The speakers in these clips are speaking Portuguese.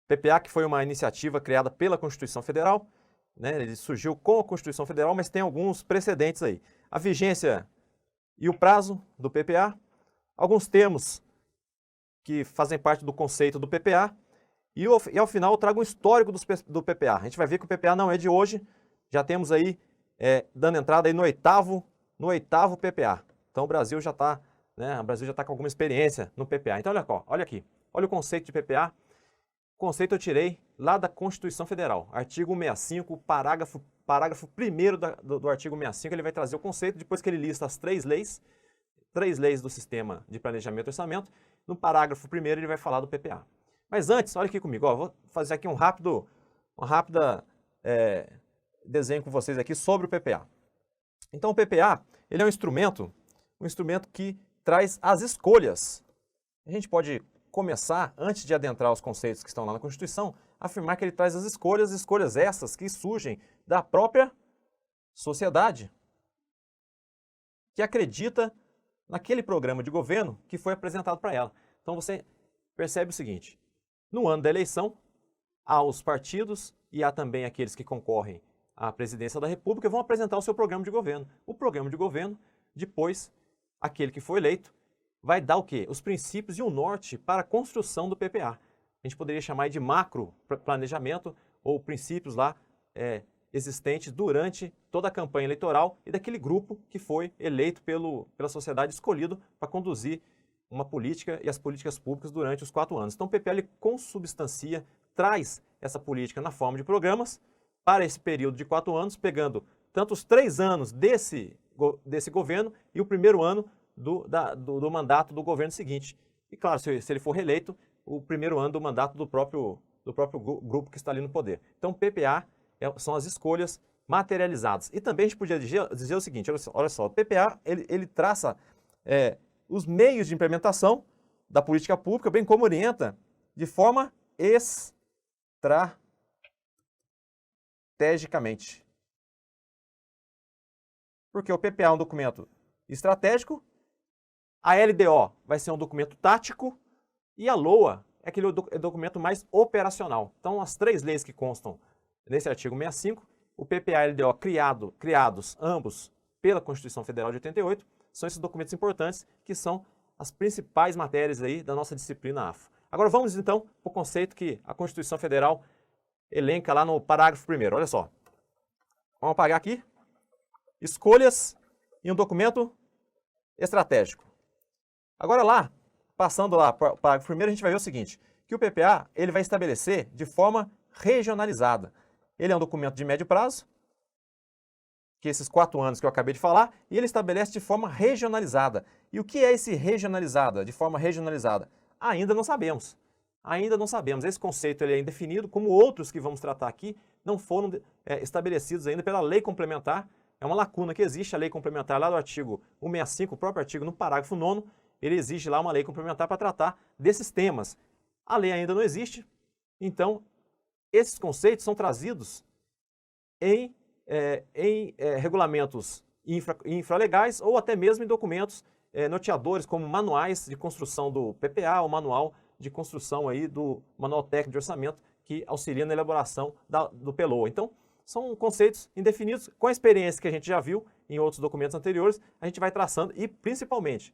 PPA que foi uma iniciativa criada pela Constituição Federal, né? Ele surgiu com a Constituição Federal, mas tem alguns precedentes aí. A vigência e o prazo do PPA, alguns termos que fazem parte do conceito do PPA, e ao final eu trago um histórico do PPA. A gente vai ver que o PPA não é de hoje, já temos aí, dando entrada aí no oitavo PPA. Então o Brasil já está, né, com alguma experiência no PPA. Então olha aqui, olha o conceito de PPA. O conceito eu tirei lá da Constituição Federal, artigo 165, parágrafo 1º do artigo 165, ele vai trazer o conceito, depois que ele lista as três leis do Sistema de Planejamento e Orçamento, no parágrafo 1º ele vai falar do PPA. Mas antes, olha aqui comigo, ó, vou fazer aqui uma rápida desenho com vocês aqui sobre o PPA. Então o PPA, ele é um instrumento que traz as escolhas. A gente pode começar, antes de adentrar os conceitos que estão lá na Constituição, afirmar que ele traz as escolhas essas que surgem da própria sociedade, que acredita naquele programa de governo que foi apresentado para ela. Então você percebe o seguinte, no ano da eleição, há os partidos e há também aqueles que concorrem à presidência da República vão apresentar o seu programa de governo. O programa de governo, depois, aquele que foi eleito, vai dar o quê? Os princípios e o norte para a construção do PPA. A gente poderia chamar de macro planejamento ou princípios lá existentes durante toda a campanha eleitoral e daquele grupo que foi eleito pela sociedade escolhido para conduzir uma política e as políticas públicas durante os 4 anos. Então o PPA ele consubstancia, traz essa política na forma de programas para esse período de 4 anos, pegando tanto os 3 anos desse governo e o primeiro ano do mandato do governo seguinte. E claro, se ele for reeleito, o primeiro ano do mandato do próprio grupo que está ali no poder. Então, PPA são as escolhas materializadas. E também a gente podia dizer o seguinte, olha só, o PPA ele traça os meios de implementação da política pública, bem como orienta de forma estrategicamente. Porque o PPA é um documento estratégico, a LDO vai ser um documento tático e a LOA é aquele documento mais operacional. Então, as 3 leis que constam nesse artigo 65, o PPA e a LDO criados ambos pela Constituição Federal de 88, são esses documentos importantes que são as principais matérias aí da nossa disciplina AFO. Agora vamos então para o conceito que a Constituição Federal elenca lá no parágrafo 1º. Olha só, vamos apagar aqui. Escolhas em um documento estratégico. Agora lá, passando lá para o parágrafo 1º, a gente vai ver o seguinte, que o PPA ele vai estabelecer de forma regionalizada. Ele é um documento de médio prazo, que esses 4 anos que eu acabei de falar, e ele estabelece de forma regionalizada. E o que é esse regionalizada, de forma regionalizada? Ainda não sabemos. Ainda não sabemos. Esse conceito ele é indefinido, como outros que vamos tratar aqui, não foram estabelecidos ainda pela lei complementar. É uma lacuna que existe, a lei complementar lá do artigo 165, o próprio artigo no parágrafo 9º, ele exige lá uma lei complementar para tratar desses temas. A lei ainda não existe, então esses conceitos são trazidos em regulamentos infralegais ou até mesmo em documentos norteadores, como manuais de construção do PPA, o manual de construção aí do Manual Técnico de Orçamento, que auxilia na elaboração do PLOA. Então, são conceitos indefinidos, com a experiência que a gente já viu em outros documentos anteriores, a gente vai traçando e, principalmente,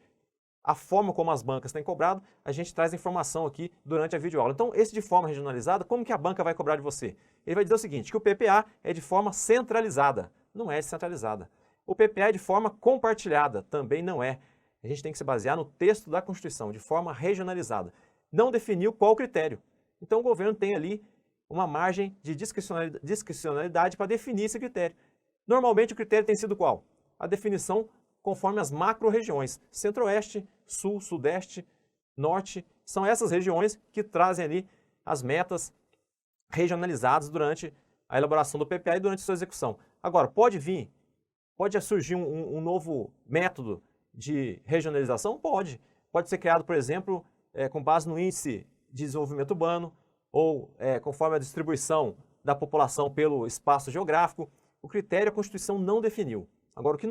a forma como as bancas têm cobrado, a gente traz informação aqui durante a videoaula. Então, esse de forma regionalizada, como que a banca vai cobrar de você? Ele vai dizer o seguinte, que o PPA é de forma centralizada, não é descentralizada. O PPA é de forma compartilhada, também não é. A gente tem que se basear no texto da Constituição, de forma regionalizada. Não definiu qual critério. Então, o governo tem ali uma margem de discricionalidade para definir esse critério. Normalmente, o critério tem sido qual? A definição conforme as macro-regiões, centro-oeste, sul, sudeste, norte, são essas regiões que trazem ali as metas regionalizadas durante a elaboração do PPA e durante sua execução. Agora, pode surgir um novo método de regionalização? Pode. Pode ser criado, por exemplo, com base no Índice de Desenvolvimento Urbano ou conforme a distribuição da população pelo espaço geográfico. O critério a Constituição não definiu. Agora, o que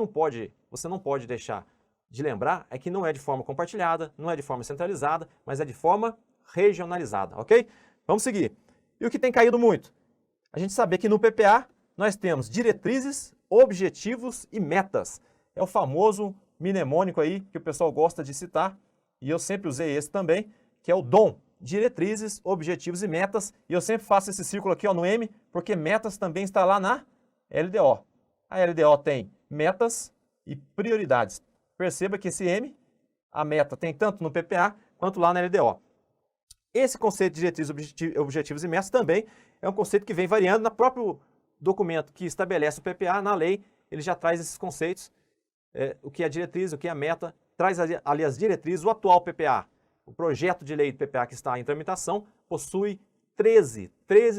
você não pode deixar de lembrar é que não é de forma compartilhada, não é de forma centralizada, mas é de forma regionalizada, ok? Vamos seguir. E o que tem caído muito? A gente saber que no PPA nós temos diretrizes, objetivos e metas. É o famoso mnemônico aí que o pessoal gosta de citar, e eu sempre usei esse também, que é o DOM, diretrizes, objetivos e metas, e eu sempre faço esse círculo aqui ó, no M, porque metas também está lá na LDO. A LDO tem metas e prioridades. Perceba que esse M, a meta tem tanto no PPA quanto lá na LDO. Esse conceito de diretrizes, objetivos e metas também é um conceito que vem variando no próprio documento que estabelece o PPA, na lei, ele já traz esses conceitos, o que é a diretriz, o que é a meta, traz ali as diretrizes. O atual PPA, o projeto de lei do PPA que está em tramitação, possui 13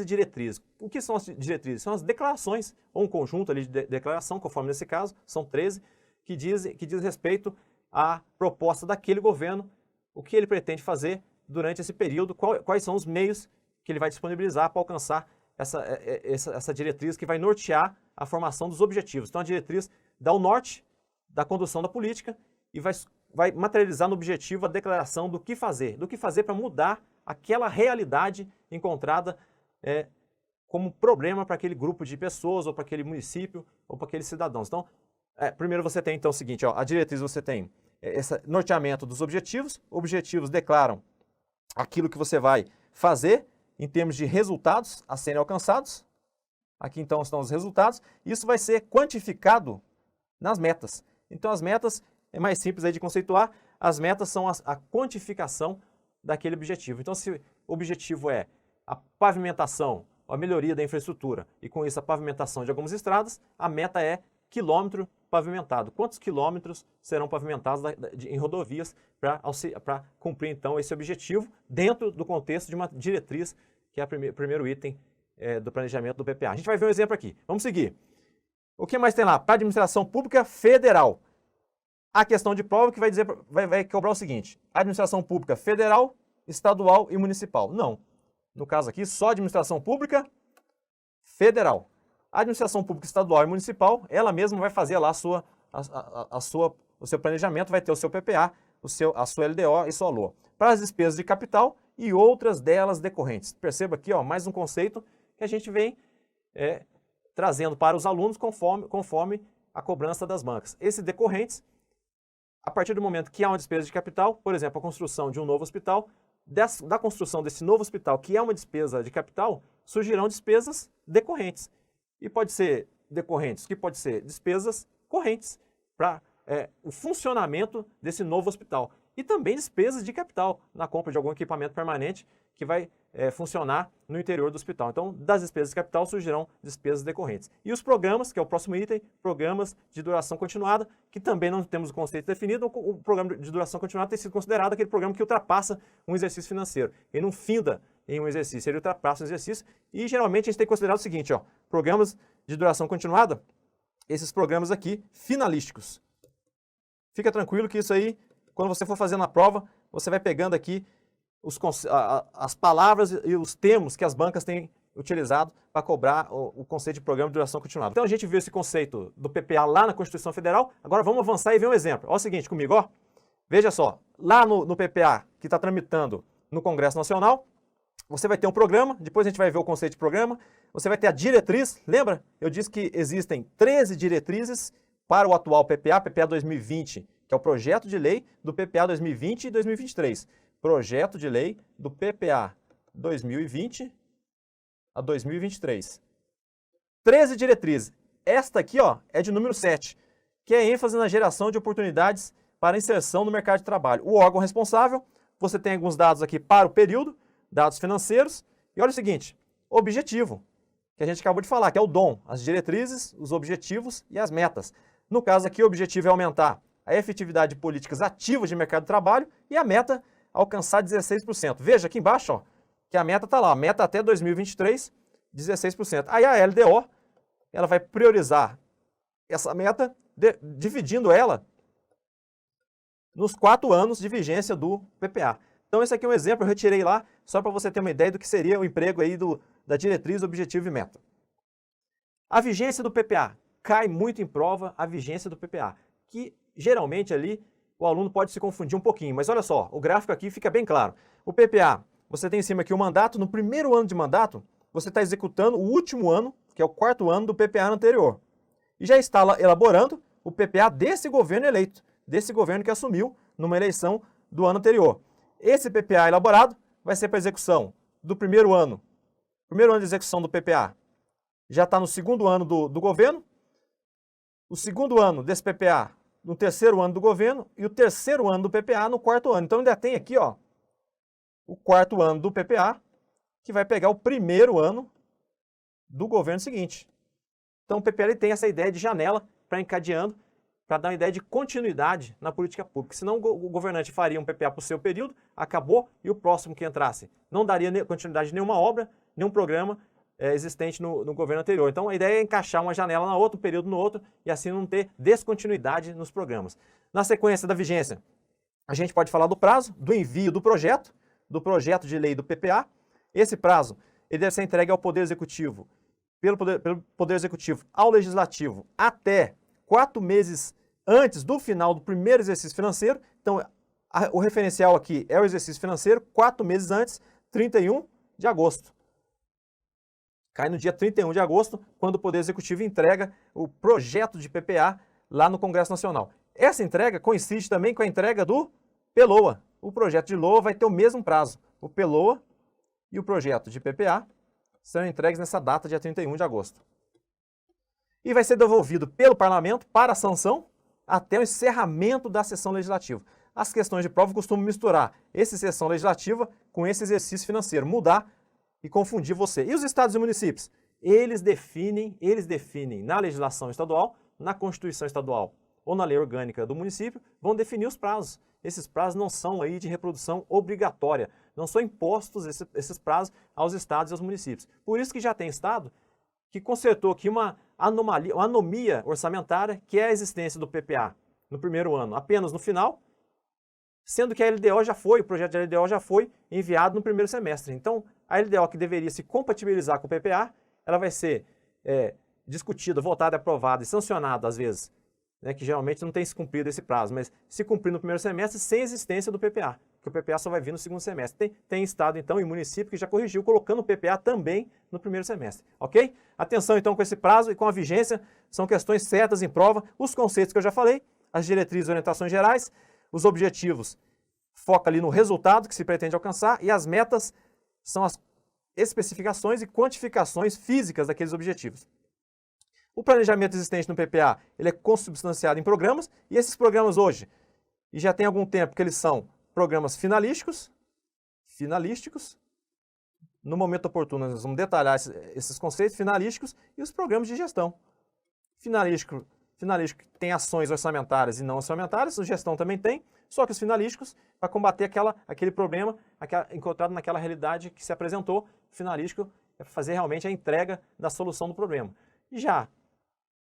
diretrizes. O que são as diretrizes? São as declarações, ou um conjunto ali de declaração, conforme nesse caso, são 13, que diz respeito à proposta daquele governo, o que ele pretende fazer durante esse período, quais são os meios que ele vai disponibilizar para alcançar essa diretriz que vai nortear a formação dos objetivos. Então a diretriz dá o norte da condução da política e vai materializar no objetivo a declaração do que fazer para mudar aquela realidade encontrada como problema para aquele grupo de pessoas, ou para aquele município, ou para aqueles cidadãos. Então, primeiro você tem então o seguinte, ó, a diretriz você tem esse norteamento dos objetivos declaram aquilo que você vai fazer em termos de resultados a serem alcançados. Aqui então estão os resultados. Isso vai ser quantificado nas metas. Então as metas é mais simples aí de conceituar. As metas são a quantificação daquele objetivo. Então se o objetivo é a pavimentação, a melhoria da infraestrutura e com isso a pavimentação de algumas estradas, a meta é quilômetro pavimentado. Quantos quilômetros serão pavimentados em rodovias para cumprir, então, esse objetivo dentro do contexto de uma diretriz, que é o primeiro item do planejamento do PPA. A gente vai ver um exemplo aqui. Vamos seguir. O que mais tem lá? Para a administração pública federal. A questão de prova que vai cobrar o seguinte: administração pública federal, estadual e municipal. Não. No caso aqui, só administração pública federal. A administração pública estadual e municipal, ela mesma vai fazer lá o seu planejamento, vai ter o seu PPA, a sua LDO e sua LOA. Para as despesas de capital e outras delas decorrentes. Perceba aqui, ó, mais um conceito que a gente vem trazendo para os alunos conforme a cobrança das bancas. Esses decorrentes, a partir do momento que há uma despesa de capital, por exemplo, a construção de um novo hospital, da construção desse novo hospital, que é uma despesa de capital, surgirão despesas decorrentes. E pode ser decorrentes, que pode ser despesas correntes para o funcionamento desse novo hospital. E também despesas de capital na compra de algum equipamento permanente que vai funcionar no interior do hospital. Então, das despesas de capital surgirão despesas decorrentes. E os programas, que é o próximo item, programas de duração continuada, que também não temos o conceito definido. O programa de duração continuada tem sido considerado aquele programa que ultrapassa um exercício financeiro. Ele não finda em um exercício, ele ultrapassa o exercício. E geralmente a gente tem considerado o seguinte, ó, programas de duração continuada, esses programas aqui, finalísticos. Fica tranquilo que isso aí, quando você for fazendo a prova, você vai pegando aqui as palavras e os termos que as bancas têm utilizado para cobrar o conceito de programa de duração continuada. Então a gente viu esse conceito do PPA lá na Constituição Federal, agora vamos avançar e ver um exemplo. Olha o seguinte comigo, ó. Veja só, lá no PPA que está tramitando no Congresso Nacional, você vai ter um programa, depois a gente vai ver o conceito de programa, você vai ter a diretriz, lembra? Eu disse que existem 13 diretrizes para o atual PPA, PPA 2020, que é o projeto de lei do PPA 2020 e 2023. Projeto de lei do PPA 2020 a 2023. 13 diretrizes. Esta aqui, ó, é de número 7, que é ênfase na geração de oportunidades para inserção no mercado de trabalho. O órgão responsável, você tem alguns dados aqui para o período, dados financeiros, e olha o seguinte, objetivo, que a gente acabou de falar, que é o DOM, as diretrizes, os objetivos e as metas. No caso aqui, o objetivo é aumentar a efetividade de políticas ativas de mercado de trabalho e a meta alcançar 16%. Veja aqui embaixo, ó, que a meta está lá, a meta até 2023, 16%. Aí a LDO, ela vai priorizar essa meta, dividindo ela nos 4 anos de vigência do PPA. Então esse aqui é um exemplo, eu retirei lá, só para você ter uma ideia do que seria o emprego aí da diretriz, objetivo e meta. A vigência do PPA, cai muito em prova a vigência do PPA, que geralmente ali o aluno pode se confundir um pouquinho, mas olha só, o gráfico aqui fica bem claro. O PPA, você tem em cima aqui o mandato, no primeiro ano de mandato, você está executando o último ano, que é o 4º ano do PPA anterior. E já está elaborando o PPA desse governo eleito, desse governo que assumiu numa eleição do ano anterior. Esse PPA elaborado vai ser para execução do primeiro ano de execução do PPA. Já está no 2º ano do governo, o 2º ano desse PPA no 3º ano do governo e o 3º ano do PPA no 4º ano. Então ainda tem aqui, ó, o 4º ano do PPA, que vai pegar o 1º ano do governo seguinte. Então o PPA ele tem essa ideia de janela para encadeando, para dar uma ideia de continuidade na política pública. Senão o governante faria um PPA para o seu período, acabou, e o próximo que entrasse não daria continuidade de nenhuma obra, nenhum programa existente no governo anterior. Então a ideia é encaixar uma janela na outra, um período no outro, e assim não ter descontinuidade nos programas. Na sequência da vigência, a gente pode falar do prazo, do envio do projeto de lei do PPA. Esse prazo ele deve ser entregue ao Poder Executivo, pelo Poder Executivo ao Legislativo até 4 meses antes do final do primeiro exercício financeiro. Então, o referencial aqui é o exercício financeiro, 4 meses antes, 31 de agosto. Cai no dia 31 de agosto, quando o Poder Executivo entrega o projeto de PPA lá no Congresso Nacional. Essa entrega coincide também com a entrega do PLOA. O projeto de LOA vai ter o mesmo prazo. O PLOA e o projeto de PPA serão entregues nessa data, dia 31 de agosto. E vai ser devolvido pelo Parlamento para sanção até o encerramento da sessão legislativa. As questões de prova costumam misturar essa sessão legislativa com esse exercício financeiro, mudar e confundir você. E os estados e municípios? Eles definem na legislação estadual, na Constituição estadual ou na lei orgânica do município, vão definir os prazos. Esses prazos não são aí de reprodução obrigatória, não são impostos esses prazos aos estados e aos municípios. Por isso que já tem estado que consertou aqui uma anomia orçamentária, que é a existência do PPA no primeiro ano, apenas no final, sendo que a LDO já foi, o projeto de LDO já foi enviado no primeiro semestre. Então, a LDO que deveria se compatibilizar com o PPA, ela vai ser discutida, votada, aprovada e sancionada, às vezes, né, que geralmente não tem se cumprido esse prazo, mas se cumprir no primeiro semestre sem existência do PPA, porque o PPA só vai vir no segundo semestre. Tem estado, então, e município que já corrigiu, colocando o PPA também no primeiro semestre, ok? Atenção, então, com esse prazo e com a vigência, são questões certas em prova, os conceitos que eu já falei, as diretrizes e orientações gerais, os objetivos, foca ali no resultado que se pretende alcançar, e as metas são as especificações e quantificações físicas daqueles objetivos. O planejamento existente no PPA, ele é consubstanciado em programas, e esses programas hoje, e já tem algum tempo que eles são programas finalísticos, no momento oportuno nós vamos detalhar esses conceitos finalísticos, e os programas de gestão. Finalístico tem ações orçamentárias e não orçamentárias, a gestão também tem, só que os finalísticos, para combater aquele problema encontrado naquela realidade que se apresentou, finalístico é fazer realmente a entrega da solução do problema. E já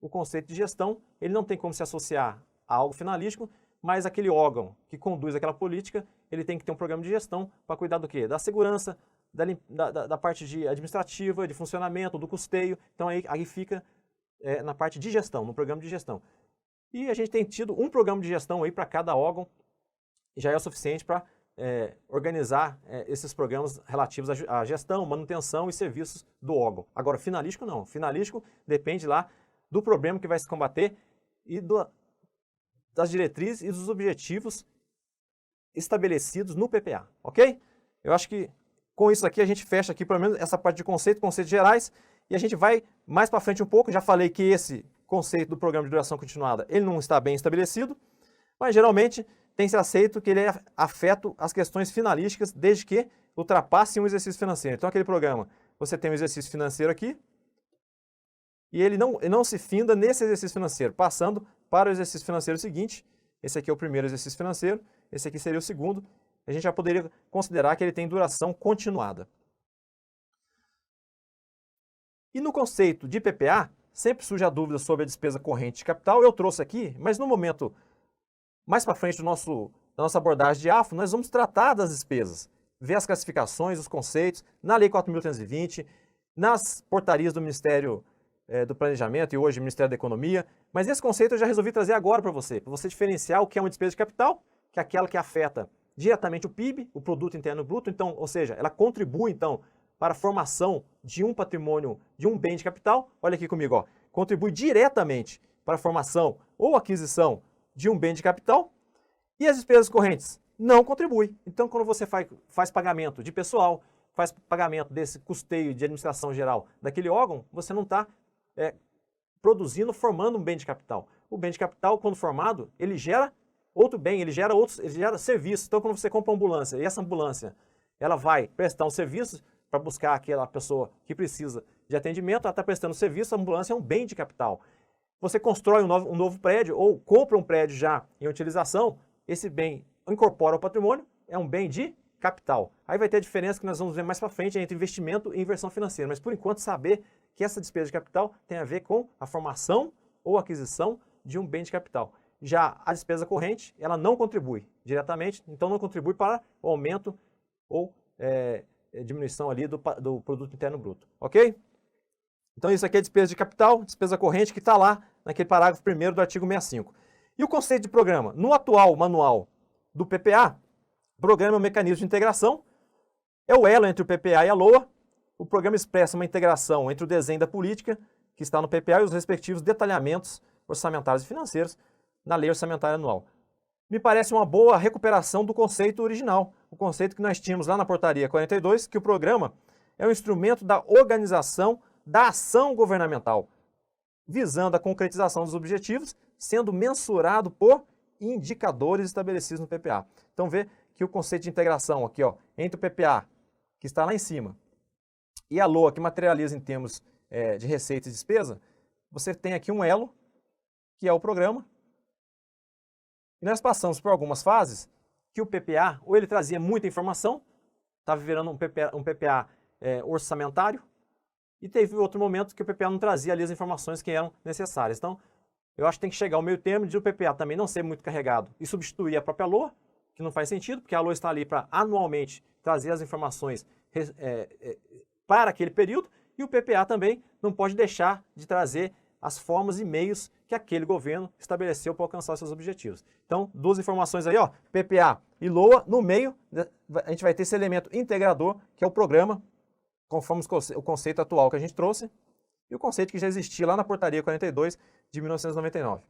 o conceito de gestão, ele não tem como se associar a algo finalístico, mas aquele órgão que conduz aquela política, ele tem que ter um programa de gestão para cuidar do quê? Da segurança, da parte administrativa, de funcionamento, do custeio. Então aí fica na parte de gestão, no programa de gestão. E a gente tem tido um programa de gestão aí para cada órgão, e já é o suficiente para organizar esses programas relativos à gestão, manutenção e serviços do órgão. Agora, finalístico não. Finalístico depende lá do problema que vai se combater e das diretrizes e dos objetivos estabelecidos no PPA, ok? Eu acho que com isso aqui a gente fecha aqui pelo menos essa parte de conceitos gerais, e a gente vai mais para frente um pouco. Já falei que esse conceito do programa de duração continuada, ele não está bem estabelecido, mas geralmente tem se aceito que ele afeta as questões finalísticas desde que ultrapasse um exercício financeiro. Então aquele programa, você tem um exercício financeiro aqui, e ele não se finda nesse exercício financeiro, passando para o exercício financeiro seguinte. Esse aqui é o primeiro exercício financeiro, esse aqui seria o segundo. A gente já poderia considerar que ele tem duração continuada. E no conceito de PPA, sempre surge a dúvida sobre a despesa corrente de capital. Eu trouxe aqui, mas no momento mais para frente da nossa abordagem de AFO, nós vamos tratar das despesas, ver as classificações, os conceitos, na Lei 4.320, nas portarias do Ministério do Planejamento e hoje Ministério da Economia. Mas esse conceito eu já resolvi trazer agora para você diferenciar o que é uma despesa de capital, que é aquela que afeta diretamente o PIB, o Produto Interno Bruto, então, ou seja, ela contribui, então, para a formação de um patrimônio, de um bem de capital, olha aqui comigo, ó, contribui diretamente para a formação ou aquisição de um bem de capital, e as despesas correntes não contribuem. Então, quando você faz pagamento de pessoal, faz pagamento desse custeio de administração geral daquele órgão, você não está produzindo, formando um bem de capital. O bem de capital, quando formado, ele gera outro bem, ele gera serviços. Então, quando você compra uma ambulância, e essa ambulância ela vai prestar um serviço para buscar aquela pessoa que precisa de atendimento, ela está prestando serviço, a ambulância é um bem de capital. Você constrói um novo prédio ou compra um prédio já em utilização, esse bem incorpora ao patrimônio, é um bem de capital. Aí vai ter a diferença que nós vamos ver mais para frente entre investimento e inversão financeira, mas por enquanto saber que essa despesa de capital tem a ver com a formação ou aquisição de um bem de capital. Já a despesa corrente, ela não contribui diretamente, então não contribui para o aumento ou diminuição ali do produto interno bruto, ok? Então isso aqui é despesa de capital, despesa corrente que está lá naquele parágrafo 1º do artigo 65. E o conceito de programa? No atual manual do PPA, programa é um mecanismo de integração, é o elo entre o PPA e a LOA. O programa expressa uma integração entre o desenho da política, que está no PPA, e os respectivos detalhamentos orçamentários e financeiros na lei orçamentária anual. Me parece uma boa recuperação do conceito original, o conceito que nós tínhamos lá na portaria 42, que o programa é um instrumento da organização da ação governamental, visando a concretização dos objetivos, sendo mensurado por indicadores estabelecidos no PPA. Então vê que o conceito de integração aqui, ó, entre o PPA, que está lá em cima, e a LOA, que materializa em termos de receita e despesa, você tem aqui um elo, que é o programa. E nós passamos por algumas fases que o PPA, ou ele trazia muita informação, estava virando um PPA orçamentário, e teve outro momento que o PPA não trazia ali as informações que eram necessárias. Então, eu acho que tem que chegar ao meio termo de o PPA também não ser muito carregado e substituir a própria LOA, que não faz sentido, porque a LOA está ali para anualmente trazer as informações para aquele período, e o PPA também não pode deixar de trazer as formas e meios que aquele governo estabeleceu para alcançar seus objetivos. Então, duas informações aí, ó, PPA e LOA, no meio a gente vai ter esse elemento integrador, que é o programa, conforme o conceito atual que a gente trouxe, e o conceito que já existia lá na portaria 42 de 1999.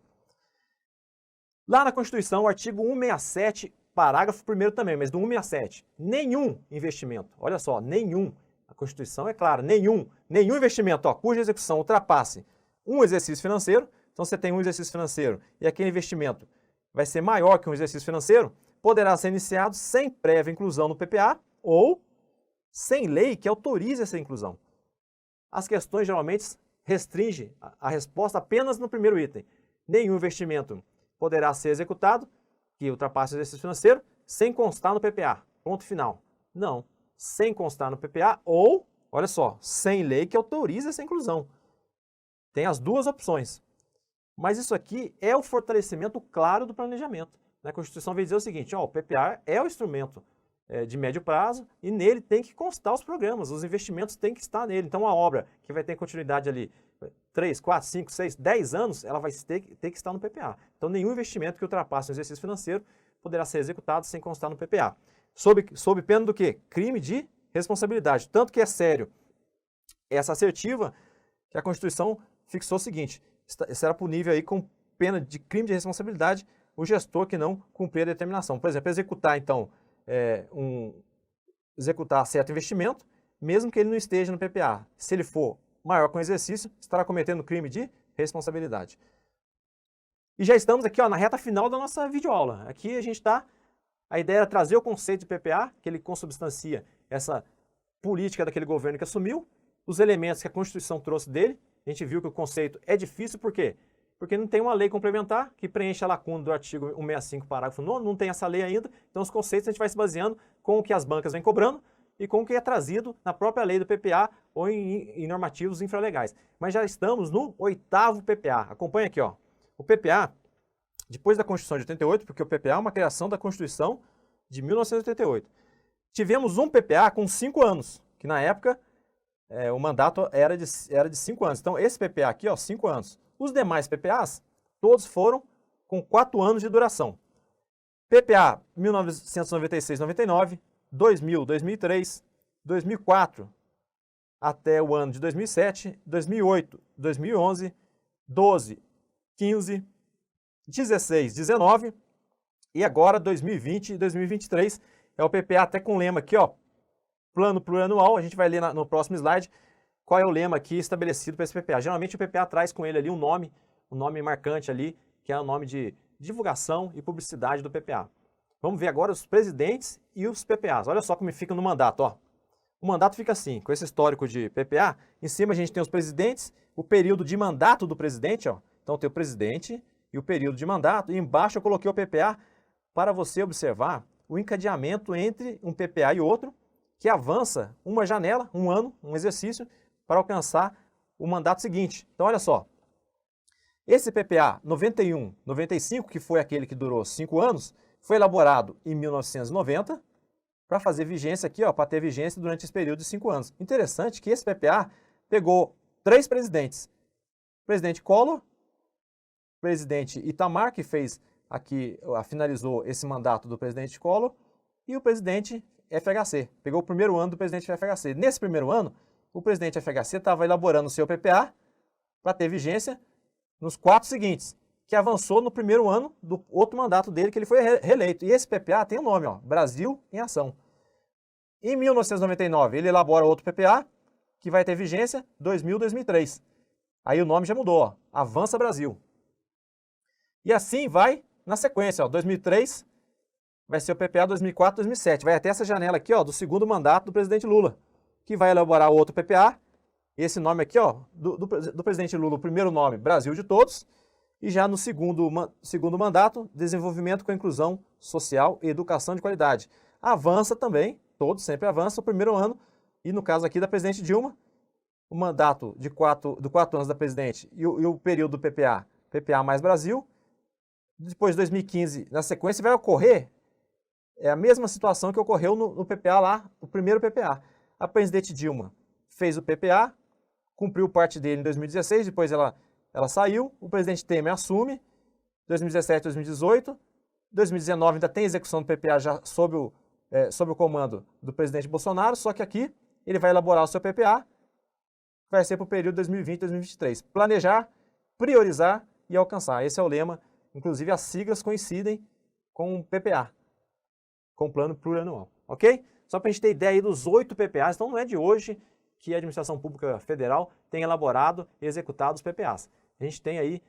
Lá na Constituição, o artigo 167, parágrafo 1º também, mas do 167, nenhum investimento, olha só, nenhum, a Constituição é clara, nenhum investimento, ó, cuja execução ultrapasse um exercício financeiro, então você tem um exercício financeiro e aquele investimento vai ser maior que um exercício financeiro, poderá ser iniciado sem prévia inclusão no PPA ou sem lei que autorize essa inclusão. As questões geralmente restringem a resposta apenas no primeiro item. Nenhum investimento poderá ser executado que ultrapasse o exercício financeiro sem constar no PPA. Ponto final. Não. Sem constar no PPA ou, olha só, sem lei que autorize essa inclusão. Tem as duas opções. Mas isso aqui é o fortalecimento claro do planejamento. A Constituição vem dizer o seguinte, ó, o PPA é o instrumento de médio prazo e nele tem que constar os programas, os investimentos têm que estar nele. Então, a obra que vai ter continuidade ali 3, 4, 5, 6, 10 anos, ela vai ter que estar no PPA. Então, nenhum investimento que ultrapasse o exercício financeiro poderá ser executado sem constar no PPA. Sob pena do quê? Crime de responsabilidade. Tanto que é sério essa assertiva que a Constituição fixou o seguinte, será punível aí com pena de crime de responsabilidade o gestor que não cumprir a determinação. Por exemplo, executar, então, executar certo investimento, mesmo que ele não esteja no PPA. Se ele for maior com o exercício, estará cometendo crime de responsabilidade. E já estamos aqui, ó, na reta final da nossa videoaula. Aqui a gente está... A ideia era trazer o conceito de PPA, que ele consubstancia essa política daquele governo que assumiu, os elementos que a Constituição trouxe dele. A gente viu que o conceito é difícil, por quê? Porque não tem uma lei complementar que preenche a lacuna do artigo 165, parágrafo 9º, não tem essa lei ainda, então os conceitos a gente vai se baseando com o que as bancas vêm cobrando e com o que é trazido na própria lei do PPA ou em normativos infralegais. Mas já estamos no 8º PPA. Acompanha aqui, ó. O PPA, depois da Constituição de 88, porque o PPA é uma criação da Constituição de 1988, tivemos um PPA com 5 anos, que na época o mandato era de 5 anos. Então, esse PPA aqui, ó, 5 anos. Os demais PPAs, todos foram com 4 anos de duração. PPA 1996-99, 2000, 2003, 2004, até o ano de 2007, 2008, 2011, 12, 15, 16, 19 e agora 2020 e 2023. É o PPA até com lema aqui, ó, plano plurianual. A gente vai ler no próximo slide qual é o lema aqui estabelecido para esse PPA. Geralmente o PPA traz com ele ali um nome marcante ali, que é o nome de divulgação e publicidade do PPA. Vamos ver agora os presidentes e os PPAs. Olha só como fica no mandato, ó. O mandato fica assim, com esse histórico de PPA. Em cima a gente tem os presidentes, o período de mandato do presidente, ó. Então tem o presidente e o período de mandato. E embaixo eu coloquei o PPA para você observar o encadeamento entre um PPA e outro, que avança uma janela, um ano, um exercício, para alcançar o mandato seguinte. Então olha só, esse PPA 91-95, que foi aquele que durou 5 anos, foi elaborado em 1990, para fazer vigência aqui, ó, para ter vigência durante esse período de 5 anos. Interessante que esse PPA pegou 3 presidentes. Presidente Collor, presidente Itamar, que fez aqui, finalizou esse mandato do presidente Collor, e o presidente FHC. Pegou o primeiro ano do presidente FHC. Nesse primeiro ano, o presidente FHC estava elaborando o seu PPA para ter vigência nos 4 seguintes, que avançou no primeiro ano do outro mandato dele, que ele foi reeleito. E esse PPA tem o nome, ó, Brasil em Ação. Em 1999, ele elabora outro PPA, que vai ter vigência 2000-2003. Aí o nome já mudou, ó, Avança Brasil. E assim vai na sequência, ó, 2003 vai ser o PPA 2004-2007. Vai até essa janela aqui, ó, do segundo mandato do presidente Lula, que vai elaborar outro PPA. Esse nome aqui, ó, do presidente Lula, o primeiro nome, Brasil de Todos. E já no segundo mandato, desenvolvimento com inclusão social e educação de qualidade. Avança também, todos sempre avançam, o primeiro ano, e no caso aqui da presidente Dilma, o mandato de 4 anos da presidente e o período do PPA mais Brasil. Depois de 2015, na sequência, vai ocorrer a mesma situação que ocorreu no PPA lá, o primeiro PPA. A presidente Dilma fez o PPA, cumpriu parte dele em 2016, depois ela saiu, o presidente Temer assume, 2017, 2018, 2019 ainda tem execução do PPA já sob o comando do presidente Bolsonaro, só que aqui ele vai elaborar o seu PPA, vai ser para o período 2020, 2023. Planejar, priorizar e alcançar. Esse é o lema, inclusive as siglas coincidem com o PPA, com o Plano Plurianual, ok? Só para a gente ter ideia aí dos 8 PPAs, então não é de hoje que a Administração Pública Federal tem elaborado e executado os PPAs. A gente tem aí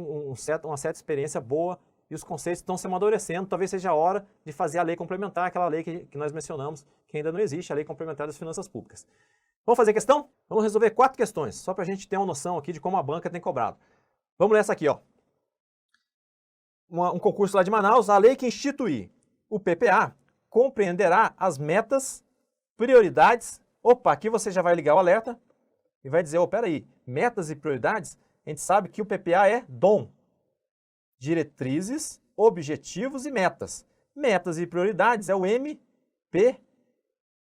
uma certa experiência boa e os conceitos estão se amadurecendo. Talvez seja a hora de fazer a lei complementar, aquela lei que nós mencionamos, que ainda não existe, a Lei Complementar das Finanças Públicas. Vamos fazer questão? Vamos resolver 4 questões, só para a gente ter uma noção aqui de como a banca tem cobrado. Vamos nessa aqui, ó. Um concurso lá de Manaus, a lei que instituir o PPA compreenderá as metas, prioridades. Opa, aqui você já vai ligar o alerta e vai dizer, peraí, metas e prioridades, a gente sabe que o PPA é DOM, diretrizes, objetivos e metas. Metas e prioridades é o MP,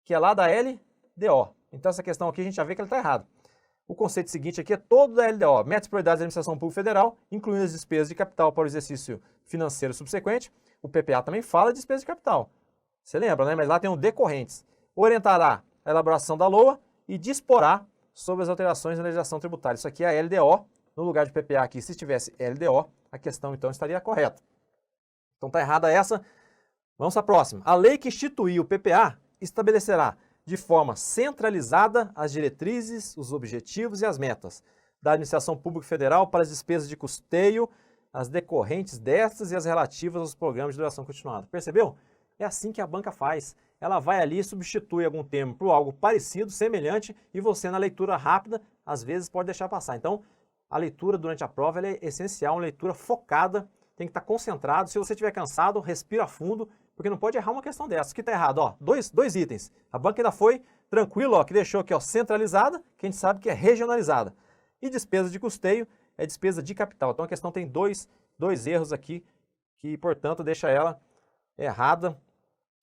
que é lá da LDO. Então essa questão aqui a gente já vê que ela está errada. O conceito seguinte aqui é todo da LDO, metas e prioridades da Administração Pública Federal, incluindo as despesas de capital para o exercício financeiro subsequente. O PPA também fala de despesas de capital. Você lembra, né? Mas lá tem um decorrentes. Orientará a elaboração da LOA e disporá sobre as alterações na legislação tributária. Isso aqui é a LDO, no lugar de PPA aqui, se tivesse LDO, a questão então estaria correta. Então está errada essa. Vamos para a próxima. A lei que instituir o PPA estabelecerá de forma centralizada as diretrizes, os objetivos e as metas da Administração Pública Federal para as despesas de custeio, as decorrentes destas e as relativas aos programas de duração continuada. Percebeu? É assim que a banca faz. Ela vai ali e substitui algum termo por algo parecido, semelhante, e você na leitura rápida, às vezes pode deixar passar. Então, a leitura durante a prova ela é essencial, uma leitura focada, tem que estar concentrado. Se você estiver cansado, respira fundo, porque não pode errar uma questão dessa. O que está errado? Ó, dois itens. A banca ainda foi tranquilo, ó, que deixou aqui ó, centralizada, que a gente sabe que é regionalizada. E despesa de custeio é despesa de capital. Então a questão tem dois erros aqui, que portanto deixa ela errada.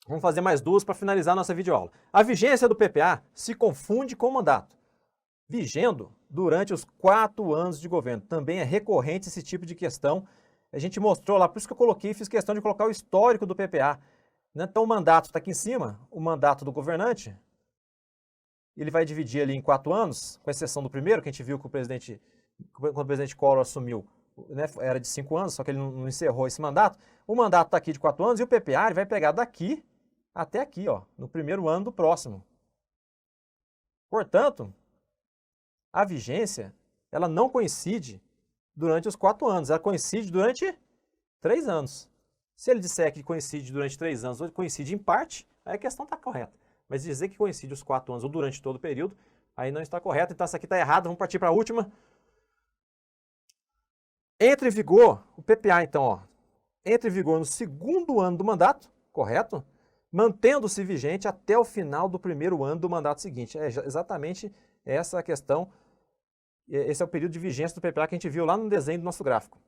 Vamos fazer mais 2 para finalizar a nossa videoaula. A vigência do PPA se confunde com o mandato. Vigendo durante os 4 anos de governo. Também é recorrente esse tipo de questão. A gente mostrou lá, por isso que eu coloquei, fiz questão de colocar o histórico do PPA. Então o mandato está aqui em cima, o mandato do governante. ele vai dividir ali em 4 anos, com exceção do primeiro, que a gente viu que quando o presidente Collor assumiu, né, era de 5 anos, só que ele não encerrou esse mandato. O mandato está aqui de 4 anos e o PPA ele vai pegar daqui até aqui, ó, no primeiro ano do próximo. Portanto, a vigência, ela não coincide durante os 4 anos, ela coincide durante 3 anos. Se ele disser que coincide durante 3 anos ou coincide em parte, aí a questão está correta. Mas dizer que coincide os 4 anos ou durante todo o período, aí não está correto. Então essa aqui está errada, vamos partir para a última. Entra em vigor, o PPA então, ó, entra em vigor no segundo ano do mandato, correto? Mantendo-se vigente até o final do primeiro ano do mandato seguinte. É exatamente essa a questão. Esse é o período de vigência do PPA que a gente viu lá no desenho do nosso gráfico.